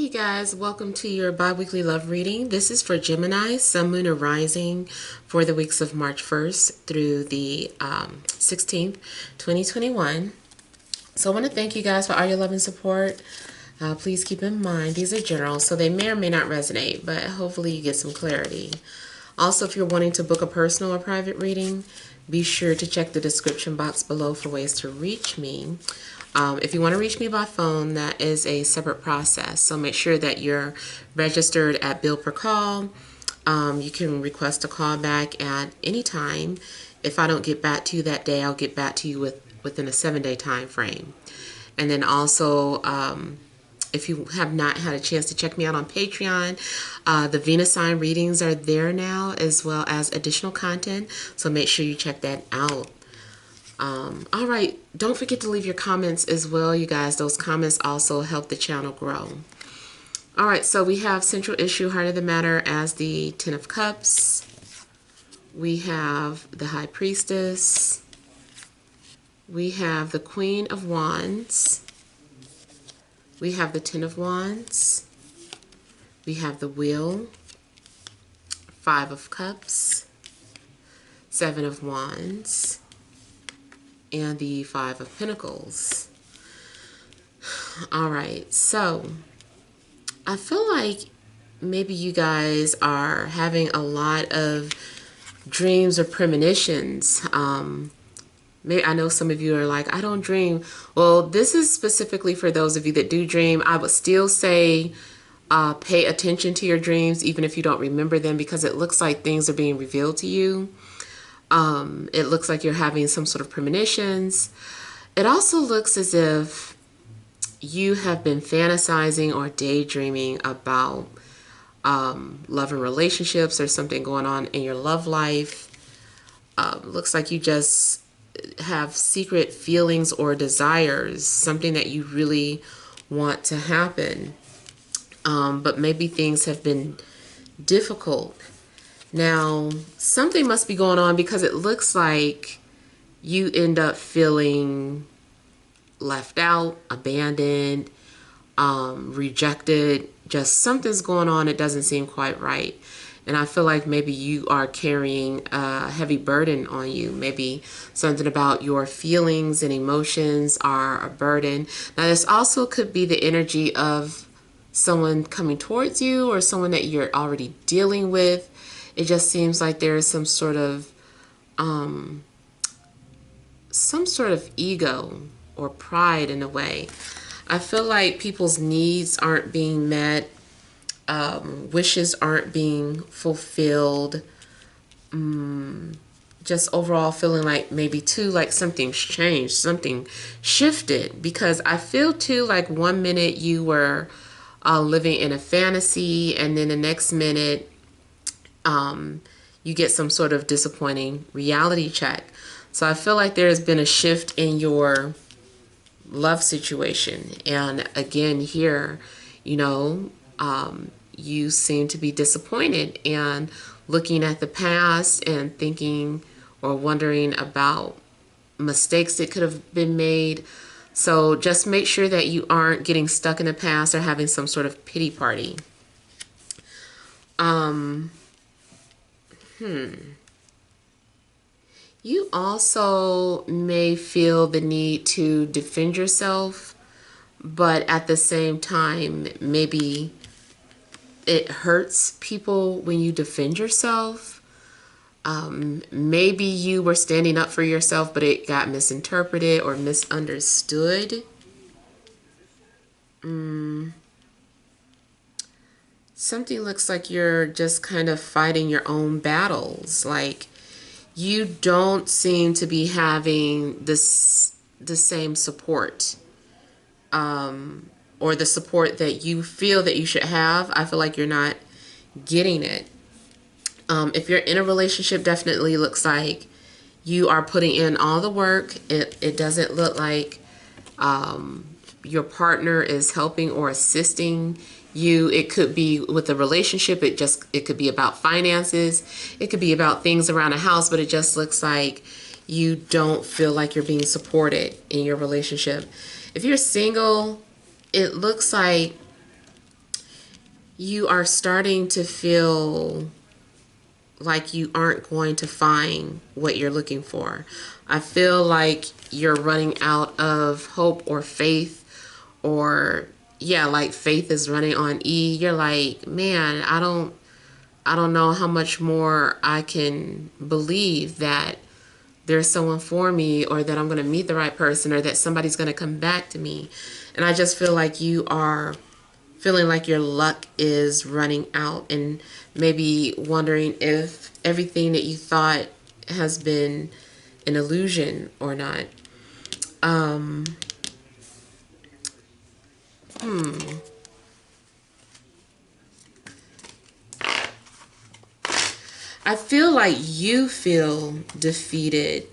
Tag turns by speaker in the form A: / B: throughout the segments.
A: you guys, welcome to your bi-weekly love reading. This is for Gemini, Sun, Moon, or Rising for the weeks of March 1st through the 16th, 2021. So I want to thank you guys for all your love and support. Please keep in mind, these are general, so they may or may not resonate, but hopefully you get some clarity. Also, if you're wanting to book a personal or private reading, be sure to check the description box below for ways to reach me. If you want to reach me by phone, that is a separate process. So make sure that you're registered at Bill Per Call. You can request a callback at any time. If I don't get back to you that day, I'll get back to you within a 7-day time frame. And then also, if you have not had a chance to check me out on Patreon, the Venus sign readings are there now, as well as additional content. So make sure you check that out. All right, don't forget to leave your comments as well, you guys. Those comments also help the channel grow. All right, so we have central issue, heart of the matter, as the Ten of Cups. We have the High Priestess. We have the Queen of Wands. We have the Ten of Wands. We have the Wheel. Five of Cups. Seven of Wands. And the Five of Pentacles. All right, so I feel like maybe you guys are having a lot of dreams or premonitions. Maybe I know some of you are like, I don't dream. Well, this is specifically for those of you that do dream. I would still say pay attention to your dreams, even if you don't remember them, because it looks like things are being revealed to you. It looks like you're having some sort of premonitions. It also looks as if you have been fantasizing or daydreaming about love and relationships, or something going on in your love life. Looks like you just have secret feelings or desires, something that you really want to happen. But maybe things have been difficult. Now, something must be going on, because it looks like you end up feeling left out, abandoned, rejected. Just something's going on. It doesn't seem quite right. And I feel like maybe you are carrying a heavy burden on you. Maybe something about your feelings and emotions are a burden. Now, this also could be the energy of someone coming towards you, or someone that you're already dealing with. It just seems like there is some sort of ego or pride in a way. I feel like people's needs aren't being met. Wishes aren't being fulfilled. Just overall feeling like maybe too, like something's changed, something shifted. Because I feel too like one minute you were living in a fantasy, and then the next minute you get some sort of disappointing reality check. So I feel like there has been a shift in your love situation. And again, here, you know, you seem to be disappointed and looking at the past and thinking or wondering about mistakes that could have been made. So just make sure that you aren't getting stuck in the past or having some sort of pity party. You also may feel the need to defend yourself, but at the same time, maybe it hurts people when you defend yourself. Maybe you were standing up for yourself, but it got misinterpreted or misunderstood. Something looks like you're just kind of fighting your own battles. Like you don't seem to be having the same support, or the support that you feel that you should have. I feel like you're not getting it. If you're in a relationship, definitely looks like you are putting in all the work. It doesn't look like your partner is helping or assisting you. It could be with a relationship. It could be about finances. It could be about things around the house, but it just looks like you don't feel like you're being supported in your relationship. If you're single, it looks like you are starting to feel like you aren't going to find what you're looking for. I feel like you're running out of hope or faith, or yeah, like faith is running on E. You're like, man, I don't know how much more I can believe that there's someone for me, or that I'm going to meet the right person, or that somebody's going to come back to me. And I just feel like you are feeling like your luck is running out, and maybe wondering if everything that you thought has been an illusion or not. Um, I feel like you feel defeated.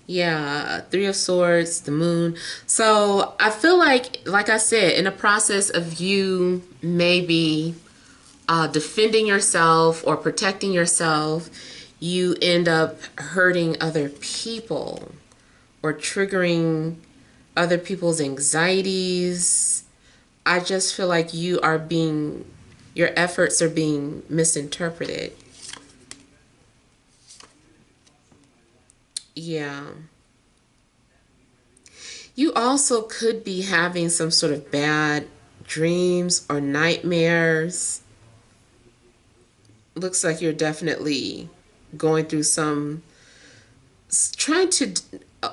A: Yeah, Three of Swords, the Moon. So I feel like I said, in the process of you maybe defending yourself or protecting yourself, you end up hurting other people or triggering other people's anxieties. I just feel like your efforts are being misinterpreted. Yeah. You also could be having some sort of bad dreams or nightmares. Looks like you're definitely going through trying to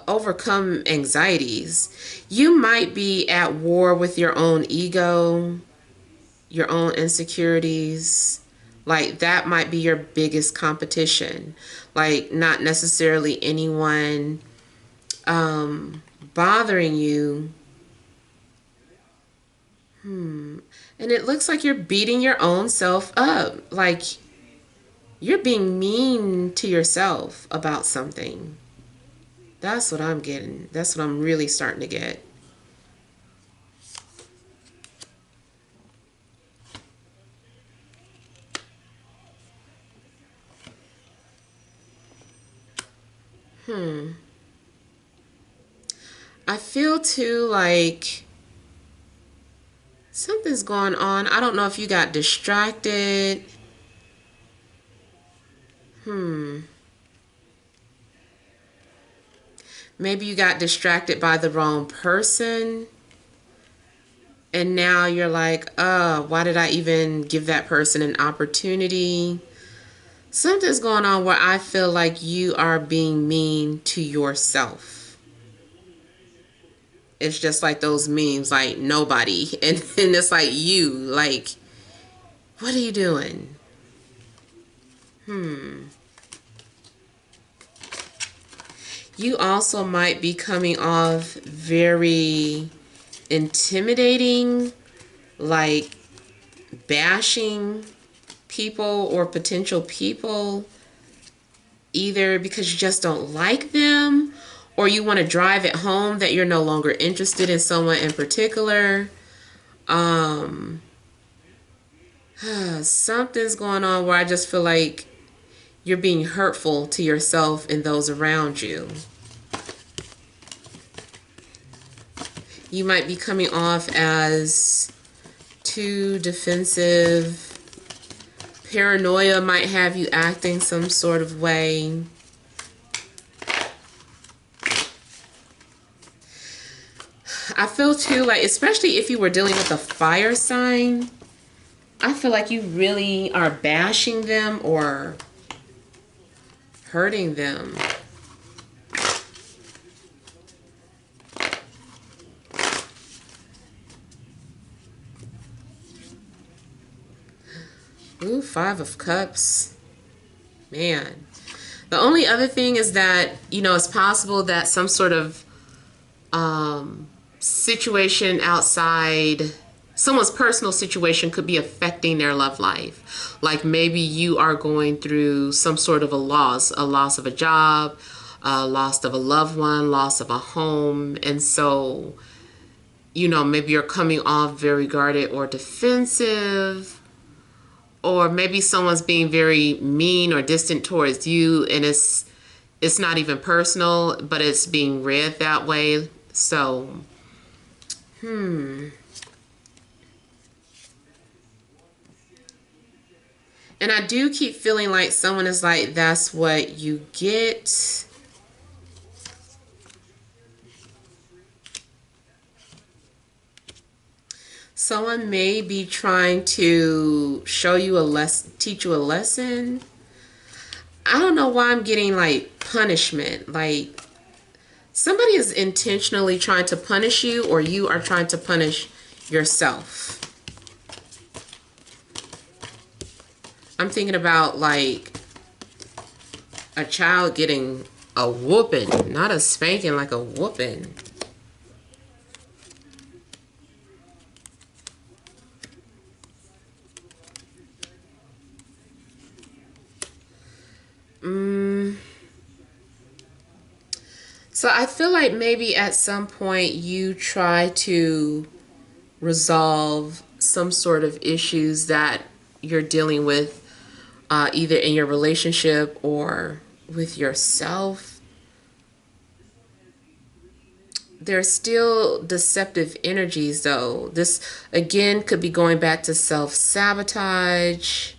A: overcome anxieties. You might be at war with your own ego, your own insecurities. Like that might be your biggest competition. Like not necessarily anyone bothering you. And it looks like you're beating your own self up. Like you're being mean to yourself about something. That's what I'm getting. That's what I'm really starting to get. I feel too like something's going on. I don't know if you got distracted. Maybe you got distracted by the wrong person. And now you're like, why did I even give that person an opportunity? Something's going on where I feel like you are being mean to yourself. It's just like those memes, like nobody. And it's like you, like, what are you doing? You also might be coming off very intimidating, like bashing people or potential people, either because you just don't like them, or you want to drive it home that you're no longer interested in someone in particular. Something's going on where I just feel like you're being hurtful to yourself and those around you. You might be coming off as too defensive. Paranoia might have you acting some sort of way. I feel too like, especially if you were dealing with a fire sign, I feel like you really are bashing them or hurting them. Ooh, Five of Cups. Man. The only other thing is that, it's possible that some sort of situation outside, someone's personal situation could be affecting their love life. Like maybe you are going through some sort of a loss of a job, loss of a loved one, loss of a home. And so, you know, maybe you're coming off very guarded or defensive, or maybe someone's being very mean or distant towards you, and it's not even personal, but it's being read that way. So, And I do keep feeling like someone is like, that's what you get. Someone may be trying to show you a lesson, teach you a lesson. I don't know why I'm getting like punishment. Like somebody is intentionally trying to punish you, or you are trying to punish yourself. I'm thinking about like a child getting a whooping, not a spanking, like a whooping. So I feel like maybe at some point you try to resolve some sort of issues that you're dealing with, either in your relationship or with yourself. There's still deceptive energies though. This again could be going back to self-sabotage.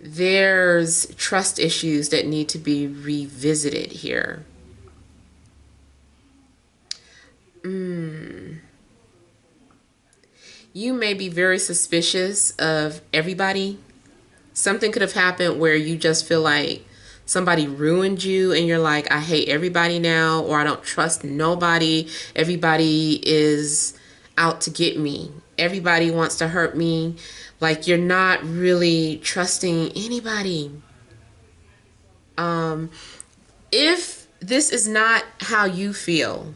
A: There's trust issues that need to be revisited here. You may be very suspicious of everybody. Something could have happened where you just feel like somebody ruined you and you're like, I hate everybody now, or I don't trust nobody. Everybody is out to get me. Everybody wants to hurt me. Like you're not really trusting anybody. If this is not how you feel,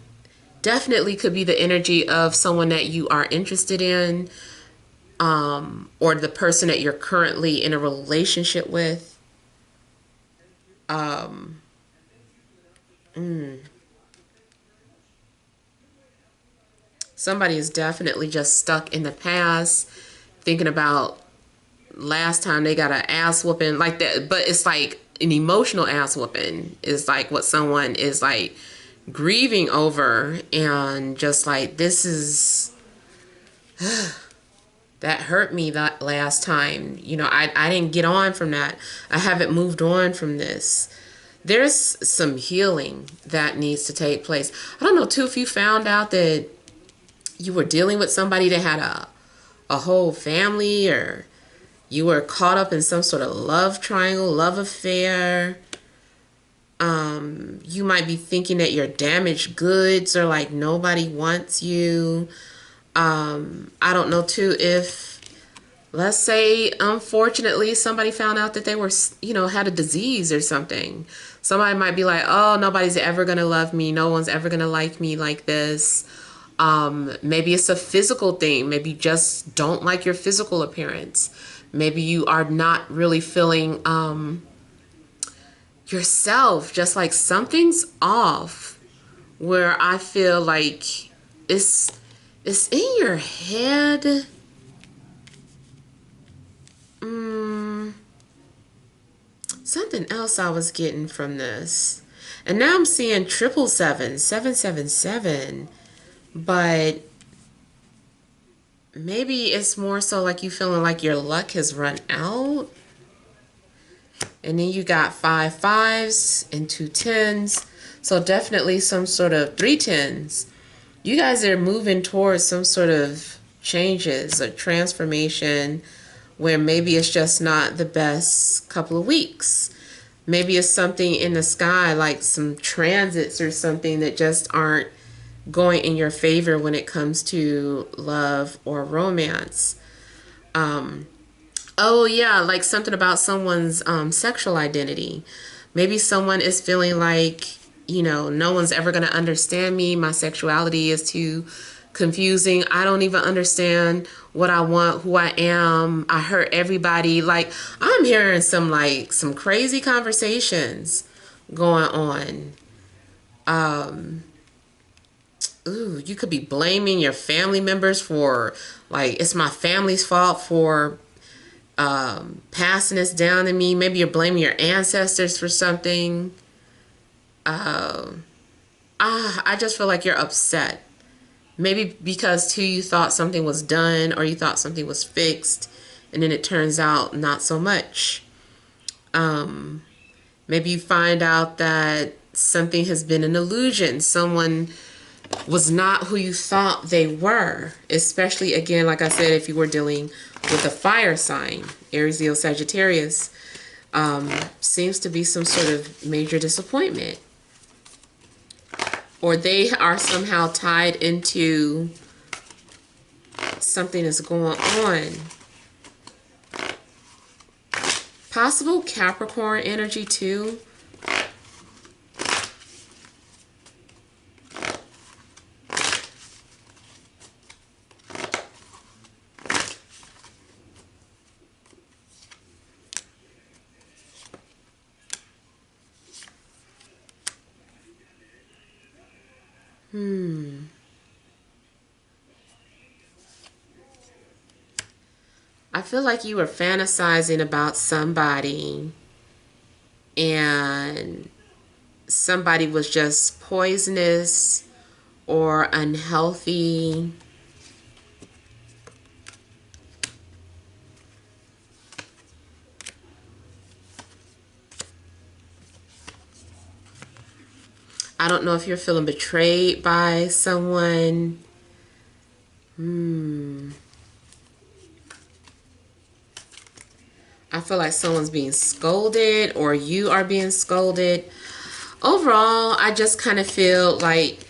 A: definitely could be the energy of someone that you are interested in, or the person that you're currently in a relationship with. Somebody is definitely just stuck in the past, thinking about last time they got an ass whooping like that. But it's like an emotional ass whooping is like what someone is like grieving over, and just like, this is that hurt me that last time. You know, I didn't get on from that. I haven't moved on from this. There's some healing that needs to take place. I don't know too if you found out that you were dealing with somebody that had a whole family, or you were caught up in some sort of love triangle, love affair. You might be thinking that you're damaged goods, or like nobody wants you. I don't know too if, let's say, unfortunately, somebody found out that they were, you know, had a disease or something. Somebody might be like, oh, nobody's ever going to love me. No one's ever going to like me like this. Maybe it's a physical thing. Maybe you just don't like your physical appearance. Maybe you are not really feeling yourself. Just like something's off, where I feel like it's in your head. Something else I was getting from this. And now I'm seeing 777, 777. But maybe it's more so like you feeling like your luck has run out. And then you got 5 5s and 2 10s. So definitely some sort of 3 10s. You guys are moving towards some sort of changes or transformation, where maybe it's just not the best couple of weeks. Maybe it's something in the sky, like some transits or something that just aren't going in your favor when it comes to love or romance. Oh yeah, like something about someone's sexual identity. Maybe someone is feeling like, you know, no one's ever going to understand me. My sexuality is too confusing. I don't even understand what I want, who I am. I hurt everybody. Like, I'm hearing some crazy conversations going on. Ooh, you could be blaming your family members for, like, it's my family's fault for passing this down to me. Maybe you're blaming your ancestors for something. I just feel like you're upset. Maybe because too you thought something was done or you thought something was fixed, and then it turns out not so much. Maybe you find out that something has been an illusion. Someone was not who you thought they were. Especially, again, like I said, if you were dealing with a fire sign, Aries, Leo, Sagittarius, seems to be some sort of major disappointment. Or they are somehow tied into something that's going on. Possible Capricorn energy too. I feel like you were fantasizing about somebody and somebody was just poisonous or unhealthy. I don't know if you're feeling betrayed by someone. I feel like someone's being scolded or you are being scolded. Overall, I just kind of feel like,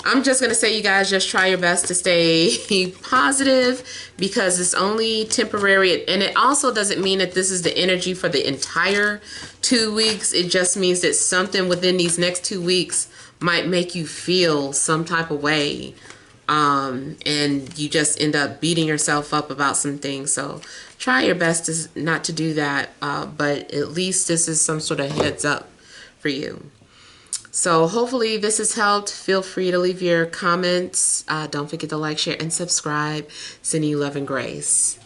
A: I'm just going to say, you guys just try your best to stay positive because it's only temporary. And it also doesn't mean that this is the energy for the entire 2 weeks. It just means that something within these next 2 weeks might make you feel some type of way. And you just end up beating yourself up about some things. So try your best to not to do that. But at least this is some sort of heads up for you. So hopefully this has helped. Feel free to leave your comments. Don't forget to like, share, and subscribe. Sending you love and grace.